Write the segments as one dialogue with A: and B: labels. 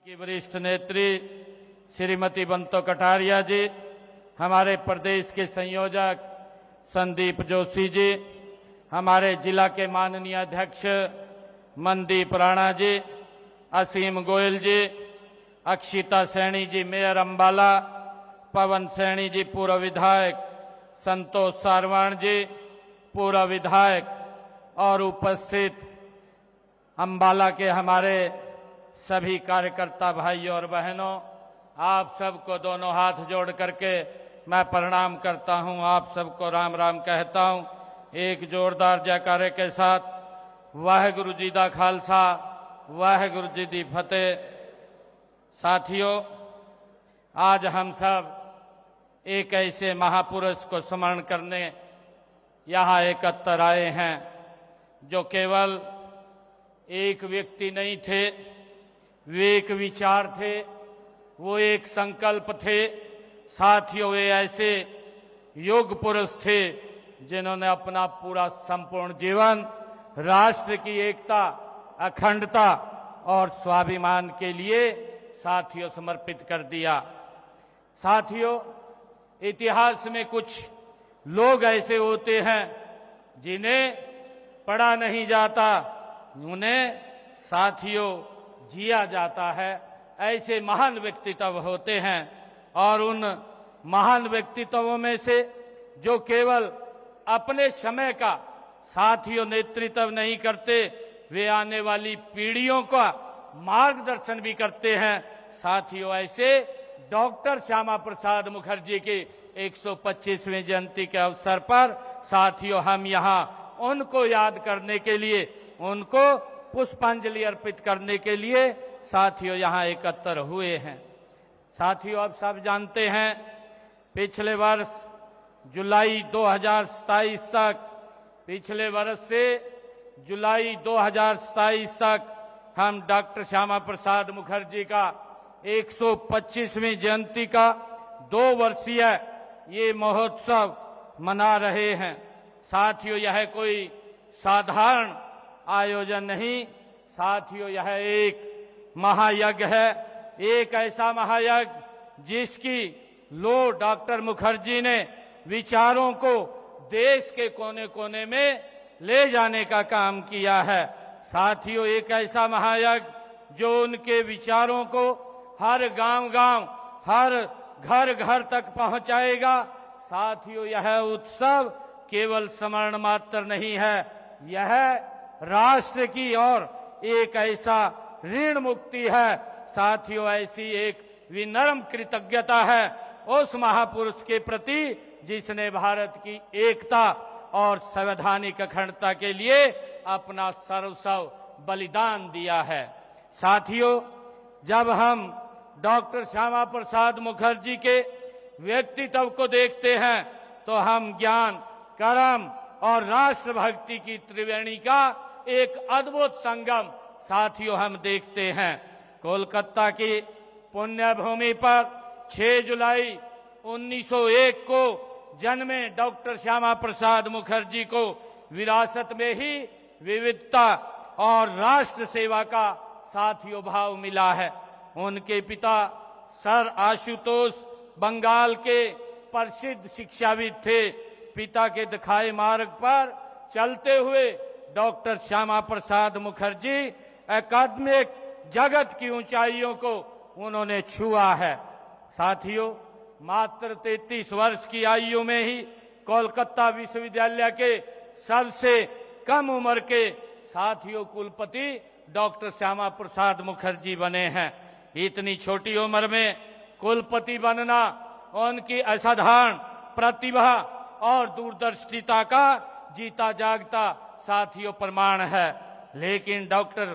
A: की वरिष्ठ नेत्री श्रीमती बंतो कटारिया जी, हमारे प्रदेश के संयोजक संदीप जोशी जी, हमारे जिला के माननीय अध्यक्ष मनदीप राणा जी, असीम गोयल जी, अक्षिता सैनी जी मेयर अंबाला, पवन सैनी जी पूर्व विधायक, संतोष सारवाण जी पूर्व विधायक और उपस्थित अंबाला के हमारे सभी कार्यकर्ता भाइयों और बहनों, आप सबको दोनों हाथ जोड़ करके मैं प्रणाम करता हूं। आप सबको राम राम कहता हूं। एक जोरदार जयकारे के साथ वाहेगुरु जी दा खालसा, वाहेगुरु जी दी फतेह। साथियों, आज हम सब एक ऐसे महापुरुष को स्मरण करने यहाँ एकत्र आए हैं जो केवल एक व्यक्ति नहीं थे, वे एक विचार थे, वो एक संकल्प थे। साथियों, वे ऐसे योग पुरुष थे जिन्होंने अपना पूरा संपूर्ण जीवन राष्ट्र की एकता, अखंडता और स्वाभिमान के लिए साथियों समर्पित कर दिया। साथियों, इतिहास में कुछ लोग ऐसे होते हैं जिन्हें पढ़ा नहीं जाता, उन्हें साथियों जिया जाता है। ऐसे महान व्यक्तित्व होते हैं और उन महान व्यक्तित्वों में से जो केवल अपने समय का साथियों नेतृत्व नहीं करते, वे आने वाली पीढ़ियों का मार्गदर्शन भी करते हैं। साथियों, ऐसे डॉक्टर श्यामा प्रसाद मुखर्जी की 125वीं जयंती के अवसर पर साथियों हम यहाँ उनको याद करने के लिए, उनको पुष्पांजलि अर्पित करने के लिए साथियों यहाँ एकत्र हुए हैं। साथियों, आप सब जानते हैं पिछले वर्ष जुलाई 2027 तक, पिछले वर्ष से जुलाई 2027 तक हम डॉक्टर श्यामा प्रसाद मुखर्जी का 125वीं जयंती का 2 वर्षीय ये महोत्सव मना रहे हैं। साथियों, यह कोई साधारण आयोजन नहीं, साथियों यह एक महायज्ञ है, एक ऐसा महायज्ञ जिसकी लो डॉक्टर मुखर्जी ने विचारों को देश के कोने कोने में ले जाने का काम किया है। साथियों, एक ऐसा महायज्ञ जो उनके विचारों को हर गांव-गांव, हर घर-घर तक पहुंचाएगा। साथियों, यह उत्सव केवल स्मरण मात्र नहीं है, यह राष्ट्र की ओर एक ऐसा ऋण मुक्ति है। साथियों, ऐसी एक विनम्र कृतज्ञता है उस महापुरुष के प्रति जिसने भारत की एकता और संवैधानिक अखंडता के लिए अपना सर्वस्व बलिदान दिया है। साथियों, जब हम डॉक्टर श्यामा प्रसाद मुखर्जी के व्यक्तित्व को देखते हैं तो हम ज्ञान, कर्म और राष्ट्रभक्ति की त्रिवेणी का एक अद्भुत संगम साथियों हम देखते हैं। कोलकाता की पुण्य भूमि पर 6 जुलाई 1901 को जन्मे डॉक्टर श्यामा प्रसाद मुखर्जी को विरासत में ही विविधता और राष्ट्र सेवा का साथियों भाव मिला है। उनके पिता सर आशुतोष बंगाल के प्रसिद्ध शिक्षाविद थे। पिता के दिखाए मार्ग पर चलते हुए डॉक्टर श्यामा प्रसाद मुखर्जी एकेडमिक जगत की ऊंचाइयों को उन्होंने छुआ है। साथियों, मात्र 33 वर्ष की आयु में ही कोलकाता विश्वविद्यालय के सबसे कम उम्र के साथियों कुलपति डॉक्टर श्यामा प्रसाद मुखर्जी बने हैं। इतनी छोटी उम्र में कुलपति बनना उनकी असाधारण प्रतिभा और दूरदर्शिता का जीता जागता साथियों प्रमाण है। लेकिन डॉक्टर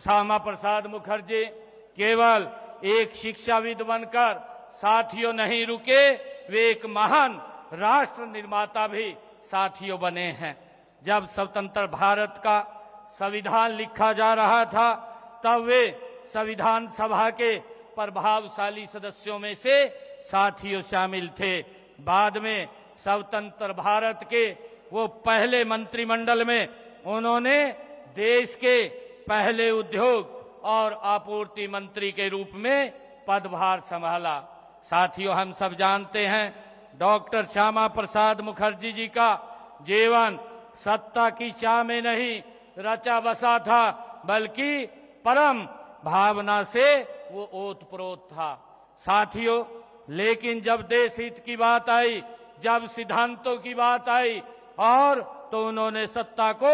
A: श्यामा प्रसाद मुखर्जी केवल एक शिक्षाविद बनकर साथियों नहीं रुके, वे एक महान राष्ट्र निर्माता भी साथियों बने हैं। जब स्वतंत्र भारत का संविधान लिखा जा रहा था तब वे संविधान सभा के प्रभावशाली सदस्यों में से साथियों शामिल थे। बाद में स्वतंत्र भारत के वो पहले मंत्रिमंडल में उन्होंने देश के पहले उद्योग और आपूर्ति मंत्री के रूप में पदभार संभाला। साथियों, हम सब जानते हैं डॉक्टर श्यामा प्रसाद मुखर्जी जी का जीवन सत्ता की चाह में नहीं रचा बसा था, बल्कि परम भावना से वो ओतप्रोत था। साथियों, लेकिन जब देश हित की बात आई, जब सिद्धांतों की बात आई और तो उन्होंने सत्ता को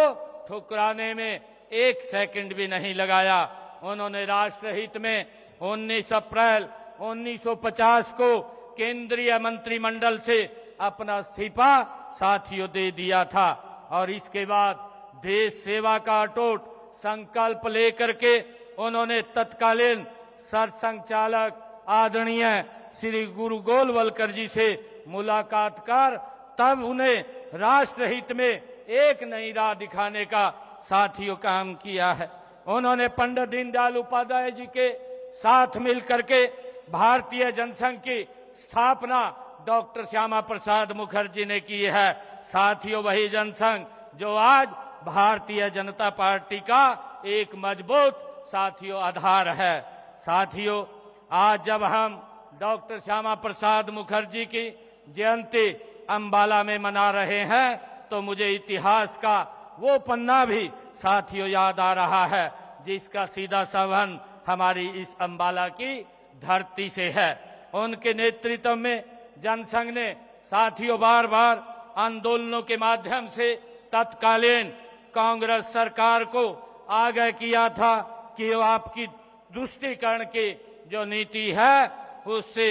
A: ठुकराने में एक सेकंड भी नहीं लगाया। उन्होंने राष्ट्रहित में 19 अप्रैल 1950 को केंद्रीय मंत्रिमंडल से अपना इस्तीफा साथियों दे दिया था और इसके बाद देश सेवा का अटूट संकल्प लेकर के उन्होंने तत्कालीन सरसंघचालक आदरणीय श्री गुरु गोलवलकर जी से मुलाकात कर तब उन्हें राष्ट्रहित में एक नई राह दिखाने का साथियों काम किया है। उन्होंने पंडित दीनदयाल उपाध्याय जी के साथ मिलकर के भारतीय जनसंघ की स्थापना डॉक्टर श्यामा प्रसाद मुखर्जी ने की है। साथियों, वही जनसंघ जो आज भारतीय जनता पार्टी का एक मजबूत साथियों आधार है। साथियों, आज जब हम डॉक्टर श्यामा प्रसाद मुखर्जी की जयंती अंबाला में मना रहे हैं तो मुझे इतिहास का वो पन्ना भी साथियों याद आ रहा है जिसका सीधा संबंध हमारी इस अंबाला की धरती से है। उनके नेतृत्व में जनसंघ ने साथियों बार बार आंदोलनों के माध्यम से तत्कालीन कांग्रेस सरकार को आगाह किया था कि आपकी तुष्टीकरण की जो नीति है उससे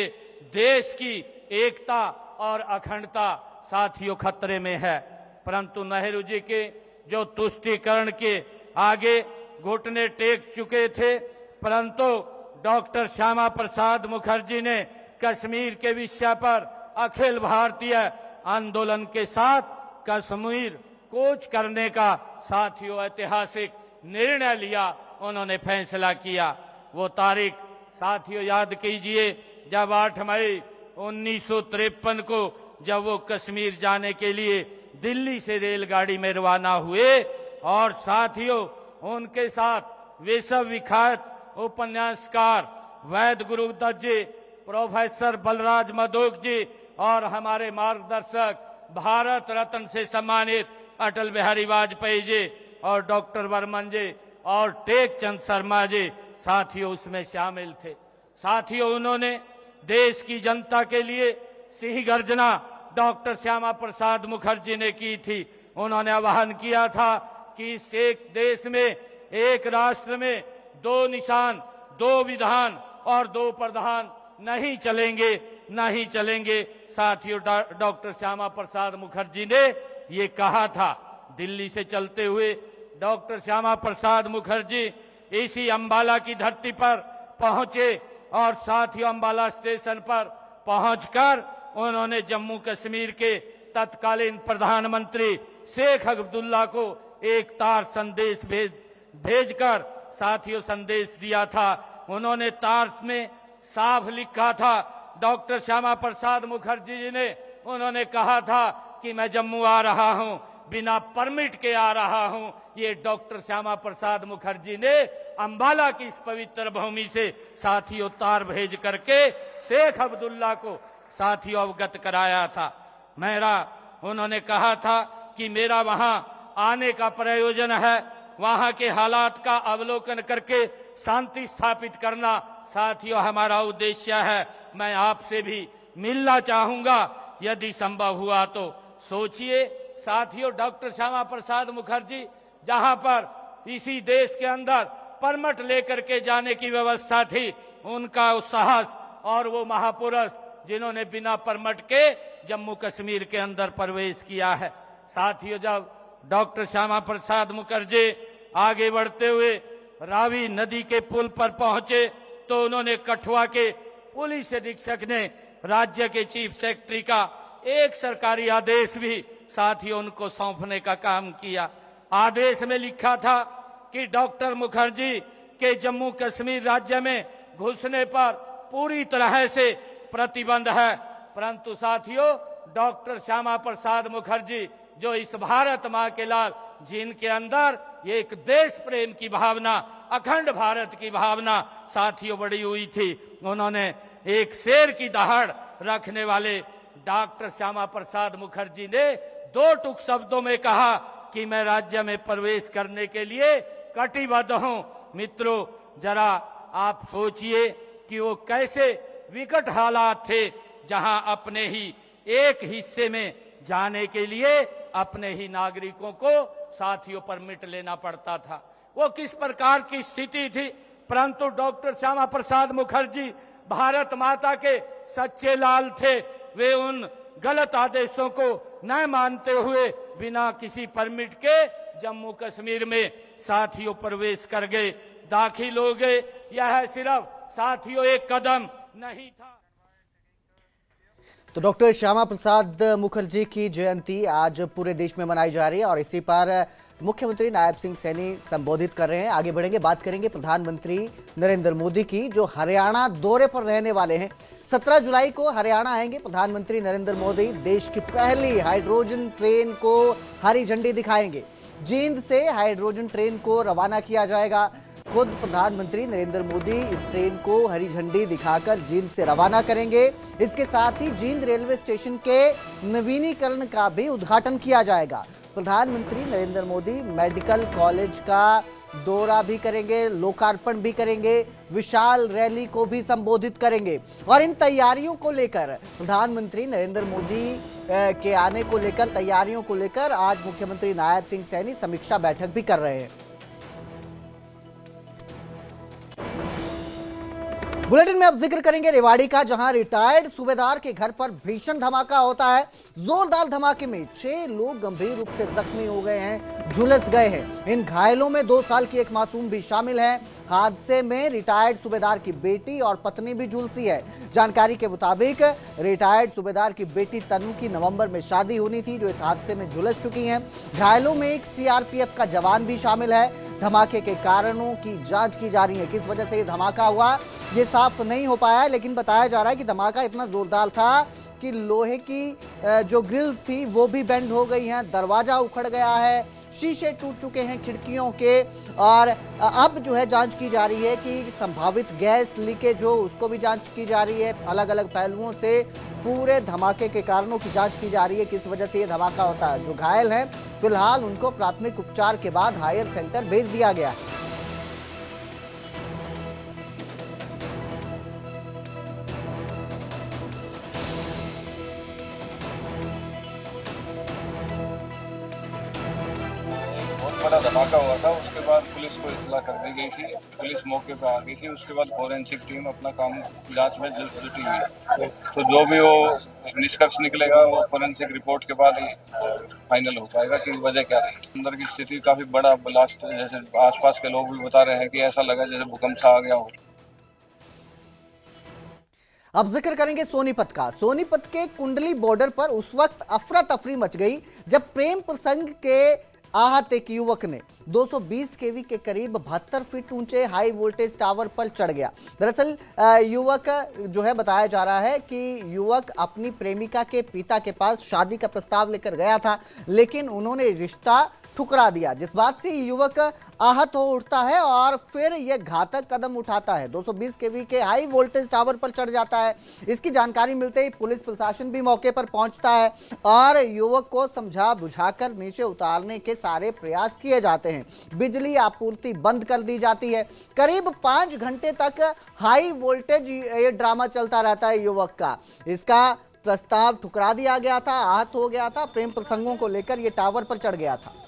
A: देश की एकता और अखंडता साथियों खतरे में है। परंतु नेहरू जी के जो तुष्टीकरण के आगे घुटने टेक चुके थे, परंतु डॉक्टर श्यामा प्रसाद मुखर्जी ने कश्मीर के विषय पर अखिल भारतीय आंदोलन के साथ कश्मीर कूच करने का साथियों ऐतिहासिक निर्णय लिया। उन्होंने फैसला किया। वो तारीख साथियों याद कीजिए जब 8 मई 1953 को जब वो कश्मीर जाने के लिए दिल्ली से रेलगाड़ी में रवाना हुए और साथियों उनके साथ विश्व विख्यात उपन्यासकार वैद्य गुरुदत्त जी, प्रोफेसर बलराज मधोक जी और हमारे मार्गदर्शक भारत रत्न से सम्मानित अटल बिहारी वाजपेयी जी और डॉक्टर वर्मन जी और टेकचंद शर्मा जी साथियों उसमें शामिल थे। साथियों, उन्होंने देश की जनता के लिए सिंह गर्जना डॉक्टर श्यामा प्रसाद मुखर्जी ने की थी। उन्होंने आह्वान किया था कि इस एक देश में, एक राष्ट्र में 2 निशान, 2 विधान और 2 प्रधान नहीं चलेंगे, नहीं चलेंगे। साथियों, डॉक्टर श्यामा प्रसाद मुखर्जी ने ये कहा था। दिल्ली से चलते हुए डॉक्टर श्यामा प्रसाद मुखर्जी इसी अंबाला की धरती पर पहुंचे और साथियों अंबाला स्टेशन पर पहुंचकर उन्होंने जम्मू कश्मीर के तत्कालीन प्रधानमंत्री शेख अब्दुल्ला को एक तार संदेश भेजकर साथियों संदेश दिया था। उन्होंने तार में साफ लिखा था, डॉक्टर श्यामा प्रसाद मुखर्जी जी ने उन्होंने कहा था कि मैं जम्मू आ रहा हूं, बिना परमिट के आ रहा हूं। ये डॉक्टर श्यामा प्रसाद मुखर्जी ने अंबाला की इस पवित्र भूमि से साथियों तार भेज करके शेख अब्दुल्ला को साथियों अवगत कराया था। उन्होंने कहा था कि मेरा वहां आने का प्रयोजन है वहां के हालात का अवलोकन करके शांति स्थापित करना साथियों हमारा उद्देश्य है। मैं आपसे भी मिलना चाहूंगा, यदि संभव हुआ तो। सोचिए साथियों, डॉक्टर श्यामा प्रसाद मुखर्जी जहां पर इसी देश के अंदर परमिट लेकर के जाने की व्यवस्था थी, उनका साहस और वो महापुरुष जिन्होंने बिना परमिट के जम्मू कश्मीर के अंदर प्रवेश किया है। साथियों, जब डॉक्टर श्यामा प्रसाद मुखर्जी आगे बढ़ते हुए रावी नदी के पुल पर पहुंचे तो उन्होंने कठुआ के पुलिस अधीक्षक ने राज्य के चीफ सेक्रेटरी का एक सरकारी आदेश भी साथियों उनको सौंपने का काम किया। आदेश में लिखा था कि डॉक्टर मुखर्जी के जम्मू कश्मीर राज्य में घुसने पर पूरी तरह से प्रतिबंध है। परंतु साथियों, डॉक्टर श्यामा प्रसाद मुखर्जी जो इस भारत मां के लाल, जिनके अंदर एक देश प्रेम की भावना अखंड भारत की भावना साथियों बड़ी हुई थी। उन्होंने एक शेर की दहाड़ रखने वाले डॉक्टर श्यामा प्रसाद मुखर्जी ने दो टूक शब्दों में कहा कि मैं राज्य में प्रवेश करने के लिए कटिबद्ध हूं। मित्रों, जरा आप सोचिए कि वो कैसे विकट हालात थे, जहां अपने ही एक हिस्से में जाने के लिए अपने ही नागरिकों को साथियों परमिट लेना पड़ता था। वो किस प्रकार की स्थिति थी, परंतु डॉक्टर श्यामा प्रसाद मुखर्जी भारत माता के सच्चे लाल थे। वे उन गलत आदेशों को न मानते हुए बिना किसी परमिट के जम्मू कश्मीर में साथियों प्रवेश कर गए, दाखिल हो गए। यह सिर्फ साथियों एक कदम नहीं था।
B: तो डॉक्टर श्यामा प्रसाद मुखर्जी की जयंती आज पूरे देश में मनाई जा रही है और इसी पर मुख्यमंत्री नायब सिंह सैनी संबोधित कर रहे हैं। आगे बढ़ेंगे, बात करेंगे प्रधानमंत्री नरेंद्र मोदी की, जो हरियाणा दौरे पर रहने वाले हैं। 17 जुलाई को हरियाणा आएंगे प्रधानमंत्री नरेंद्र मोदी। देश की पहली हाइड्रोजन ट्रेन को हरी झंडी दिखाएंगे। जींद से हाइड्रोजन ट्रेन को रवाना किया जाएगा। खुद प्रधानमंत्री नरेंद्र मोदी इस ट्रेन को हरी झंडी दिखाकर जींद से रवाना करेंगे। इसके साथ ही जींद रेलवे स्टेशन के नवीनीकरण का भी उद्घाटन किया जाएगा। प्रधानमंत्री नरेंद्र मोदी मेडिकल कॉलेज का दौरा भी करेंगे, लोकार्पण भी करेंगे, विशाल रैली को भी संबोधित करेंगे। और इन तैयारियों को लेकर प्रधानमंत्री नरेंद्र मोदी के आने को लेकर, तैयारियों को लेकर आज मुख्यमंत्री नायब सिंह सैनी समीक्षा बैठक भी कर रहे हैं। बुलेटिन में अब जिक्र करेंगे रेवाड़ी का, जहां रिटायर्ड सूबेदार के घर पर भीषण धमाका होता है। जोरदार धमाके में 6 लोग गंभीर रूप से जख्मी हो गए हैं, झुलस गए हैं। इन घायलों में 2 साल की एक मासूम भी शामिल है। हादसे में रिटायर्ड सूबेदार की बेटी और पत्नी भी झुलसी है। जानकारी के मुताबिक रिटायर्ड सूबेदार की बेटी तनु की नवंबर में शादी होनी थी, जो इस हादसे में झुलस चुकी हैं। घायलों में एक सीआरपीएफ का जवान भी शामिल है। धमाके के कारणों की जांच की जा रही है। किस वजह से ये धमाका हुआ ये साफ नहीं हो पाया है, लेकिन बताया जा रहा है कि धमाका इतना जोरदार था कि लोहे की जो ग्रिल्स थी वो भी बेंड हो गई हैं, दरवाजा उखड़ गया है, शीशे टूट चुके हैं खिड़कियों के। और अब जो है जांच की जा रही है कि संभावित गैस लीकेज हो, उसको भी जांच की जा रही है। अलग अलग पहलुओं से पूरे धमाके के कारणों की जांच की जा रही है, किस वजह से ये धमाका होता है। जो घायल हैं फिलहाल उनको प्राथमिक उपचार के बाद हायर सेंटर भेज दिया गया है।
C: बड़ा धमाका हुआ था। उसके बाद पुलिस को इत्तला कर दी गई थी, पुलिस मौके पर आ गई थी। उसके बाद फोरेंसिक टीम अपना काम जांच में जुटी हुई है। तो जो भी वो निष्कर्ष निकलेगा वो फोरेंसिक रिपोर्ट के बाद ही फाइनल हो पाएगा कि वजह क्या थी। अंदर की स्थिति काफी बड़ा ब्लास्ट, जैसे आसपास के लोग भी बता रहे हैं कि ऐसा लगा जैसे भूकंप सा आ गया हो।
B: अब जिक्र करेंगे सोनीपत का। सोनीपत के कुंडली बॉर्डर पर उस वक्त अफरा तफरी मच गई जब प्रेम प्रसंग के आहत एक युवक ने 220 केवी के करीब 72 फीट ऊंचे हाई वोल्टेज टावर पर चढ़ गया। दरअसल युवक जो है, बताया जा रहा है कि युवक अपनी प्रेमिका के पिता के पास शादी का प्रस्ताव लेकर गया था, लेकिन उन्होंने रिश्ता ठुकरा दिया, जिस बात से युवक आहत हो उठता है और फिर यह घातक कदम उठाता है। 220 केवी के हाई वोल्टेज टावर पर चढ़ जाता है। इसकी जानकारी मिलते ही पुलिस प्रशासन भी मौके पर पहुंचता है और युवक को समझा बुझाकर नीचे उतारने के सारे प्रयास किए जाते हैं। बिजली आपूर्ति बंद कर दी जाती है। करीब 5 घंटे तक हाई वोल्टेज ये ड्रामा चलता रहता है युवक का। इसका प्रस्ताव ठुकरा दिया गया था, आहत हो गया था, प्रेम प्रसंगों को लेकर ये टावर पर चढ़ गया था।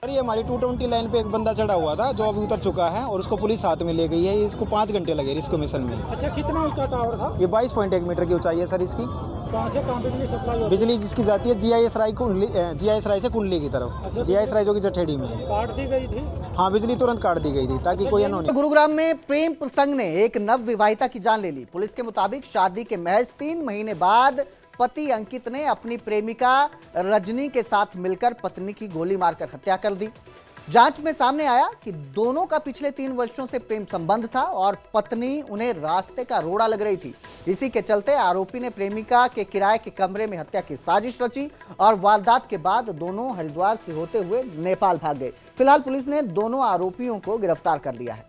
D: ये हमारी 220 लाइन पे एक बंदा चढ़ा हुआ था जो अभी उतर चुका है और उसको पुलिस साथ में ले गई है। इसको 5 घंटे लगे इसको मिशन में।
E: अच्छा, कितना ऊंचा टावर था?
D: ये 22.1 मीटर की ऊंचाई है सर इसकी।
E: कहाँ से कहाँ बिजली सप्लाई होती है?
D: बिजली जिसकी जाती है जीआईएस राय से कुंडली की तरफ।
E: अच्छा,
D: जीआईएस राय जो कि जठेड़ी में है।
E: काट दी गई थी?
D: हाँ, बिजली तुरंत काट दी गई थी ताकि कोई अनहोनी।
B: गुरुग्राम में प्रेम प्रसंग ने एक नव विवाहिता की जान ले ली। पुलिस के मुताबिक शादी के महज 3 महीने बाद पति अंकित ने अपनी प्रेमिका रजनी के साथ मिलकर पत्नी की गोली मारकर हत्या कर दी। जांच में सामने आया कि दोनों का पिछले 3 वर्षों से प्रेम संबंध था और पत्नी उन्हें रास्ते का रोड़ा लग रही थी। इसी के चलते आरोपी ने प्रेमिका के किराए के कमरे में हत्या की साजिश रची और वारदात के बाद दोनों हरिद्वार से होते हुए नेपाल भाग गए। फिलहाल पुलिस ने दोनों आरोपियों को गिरफ्तार कर लिया है।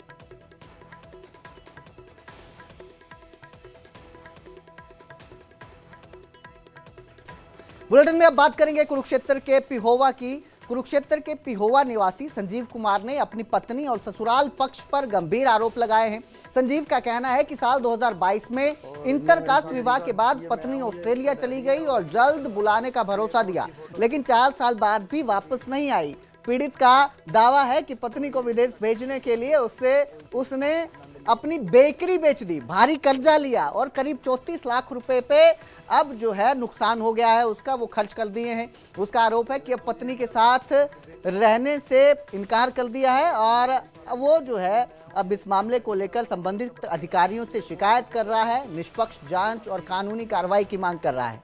B: बुलेटिन में अब बात करेंगे कुरुक्षेत्र के पिहोवा की। कुरुक्षेत्र के पिहोवा निवासी संजीव कुमार ने अपनी पत्नी और ससुराल पक्ष पर गंभीर आरोप लगाए हैं। संजीव का कहना है कि साल 2022 में इंटरकास्ट विवाह के बाद पत्नी ऑस्ट्रेलिया चली गई और जल्द बुलाने का भरोसा दिया, लेकिन 4 साल बाद भी वापस नहीं आई। पीड़ित का दावा है कि पत्नी को विदेश भेजने के लिए उसने अपनी बेकरी बेच दी, भारी कर्जा लिया और करीब 34 लाख रुपए पे अब जो है नुकसान हो गया है उसका, वो खर्च कर दिए हैं। उसका आरोप है कि अब पत्नी के साथ रहने से इनकार कर दिया है और वो जो है अब इस मामले को लेकर संबंधित अधिकारियों से शिकायत कर रहा है, निष्पक्ष जांच और कानूनी कार्रवाई की मांग कर रहा है।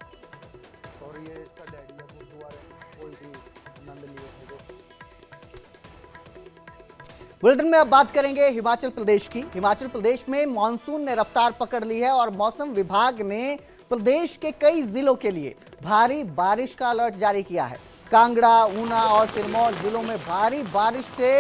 B: बुलेटिन में अब बात करेंगे हिमाचल प्रदेश की। हिमाचल प्रदेश में मॉनसून ने रफ्तार पकड़ ली है और मौसम विभाग ने प्रदेश के कई जिलों के लिए भारी बारिश का अलर्ट जारी किया है। कांगड़ा, ऊना और सिरमौर जिलों में भारी बारिश से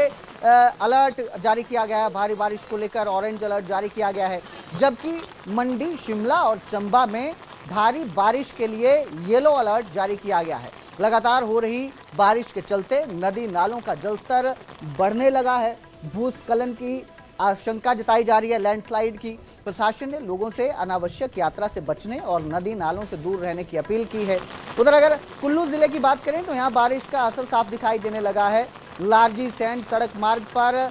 B: अलर्ट जारी किया गया है। भारी बारिश को लेकर ऑरेंज अलर्ट जारी किया गया है, जबकि मंडी, शिमला और चंबा में भारी बारिश के लिए येलो अलर्ट जारी किया गया है। लगातार हो रही बारिश के चलते नदी नालों का जलस्तर बढ़ने लगा है। भूस्खलन की आशंका जताई जा रही है, लैंडस्लाइड की। प्रशासन ने लोगों से अनावश्यक यात्रा से बचने और नदी नालों से दूर रहने की अपील की है। उधर अगर कुल्लू जिले की बात करें तो यहाँ बारिश का असर साफ दिखाई देने लगा है। लारजी सैंड सड़क मार्ग पर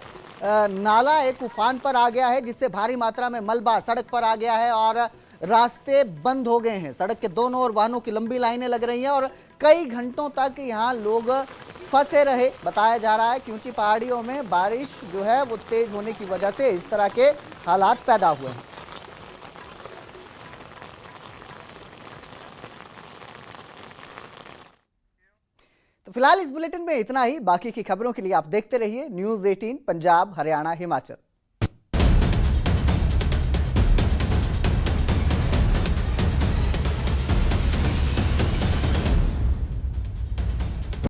B: नाला एक उफान पर आ गया है, जिससे भारी मात्रा में मलबा सड़क पर आ गया है और रास्ते बंद हो गए हैं। सड़क के दोनों ओर वाहनों की लंबी लाइनें लग रही हैं और कई घंटों तक यहाँ लोग फंसे रहे। बताया जा रहा है कि ऊंची पहाड़ियों में बारिश जो है वो तेज होने की वजह से इस तरह के हालात पैदा हुए हैं। तो फिलहाल इस बुलेटिन में इतना ही। बाकी की खबरों के लिए आप देखते रहिए न्यूज़ 18 पंजाब, हरियाणा, हिमाचल।